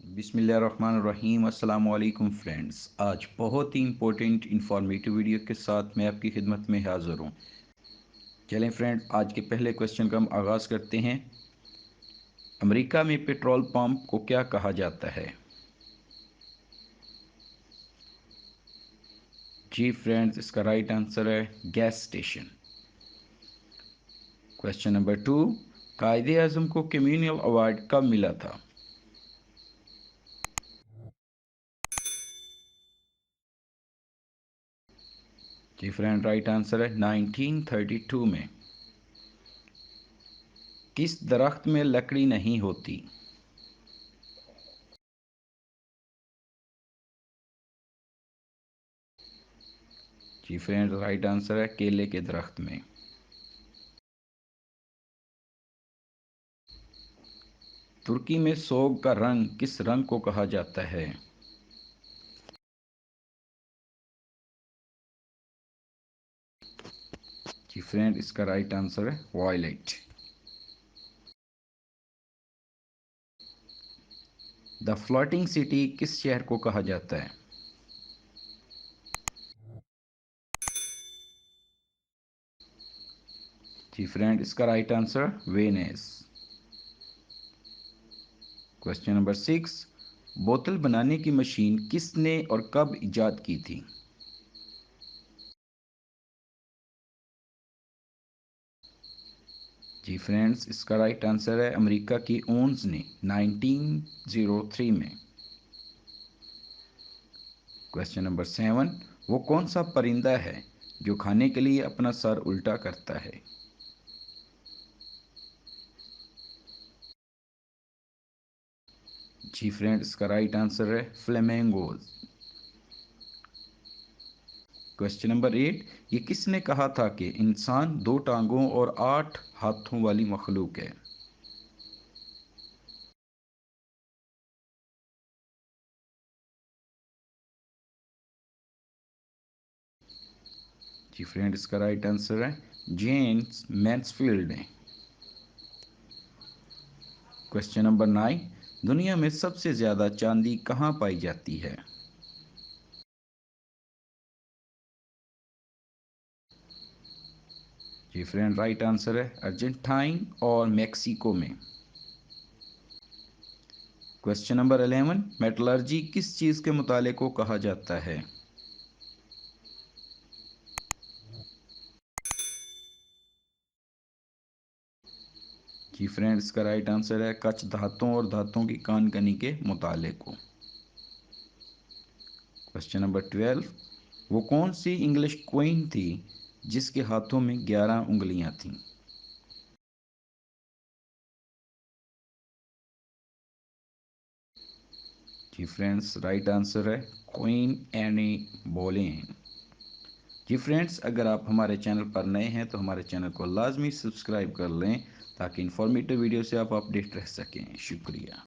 बिस्मिल्लाहिर्रहमानिर्रहीम। अस्सलाम वालेकुम फ्रेंड्स। आज बहुत ही इंपॉर्टेंट इंफॉर्मेटिव वीडियो के साथ मैं आपकी खिदमत में हाज़िर हूँ। चलें फ्रेंड, आज के पहले क्वेश्चन का हम आगाज़ करते हैं। अमेरिका में पेट्रोल पंप को क्या कहा जाता है? जी फ्रेंड्स, इसका राइट आंसर है गैस स्टेशन। क्वेश्चन नंबर 2, कायदे आज़म को कम्युनियल अवार्ड कब मिला था? जी फ्रेंड, राइट आंसर है 1932 में। किस दरख्त में लकड़ी नहीं होती? जी फ्रेंड, राइट आंसर है केले के दरख्त में। तुर्की में सोग का रंग किस रंग को कहा जाता है? जी फ्रेंड, इसका राइट आंसर है वॉयलेट। द फ्लोटिंग सिटी किस शहर को कहा जाता है? जी फ्रेंड, इसका right answer Venice. Question number 6, बोतल बनाने की मशीन किसने और कब इजाद की थी? जी फ्रेंड्स, इसका राइट आंसर है अमेरिका की ओन्स ने 1903 में। क्वेश्चन नंबर 7, वो कौन सा परिंदा है जो खाने के लिए अपना सर उल्टा करता है? जी फ्रेंड, इसका राइट आंसर है फ्लेमेंगोज। क्वेश्चन नंबर 8, ये किसने कहा था कि इंसान 2 टांगों और 8 हाथों वाली मखलूक है? जी फ्रेंड, इसका राइट आंसर है जेम्स मैन्सफील्ड ने। क्वेश्चन नंबर 9, दुनिया में सबसे ज़्यादा चांदी कहाँ पाई जाती है? जी फ्रेंड, राइट आंसर है अर्जेंटाइन और मैक्सिको में। क्वेश्चन नंबर 11, मेटलर्जी किस चीज़ के मुताले को कहा जाता है? जी फ्रेंड, इसका राइट आंसर है कच्छ धातुओं और धातुओं की कान कनी के मुताले को। क्वेश्चन नंबर 12, वो कौन सी इंग्लिश क्वीन थी जिसके हाथों में 11 उंगलियां थीं? जी फ्रेंड्स, राइट आंसर है क्वीन एनी बोलेन। जी फ्रेंड्स, अगर आप हमारे चैनल पर नए हैं तो हमारे चैनल को लाजमी सब्सक्राइब कर लें ताकि इन्फॉर्मेटिव वीडियो से आप अपडेट रह सकें। शुक्रिया।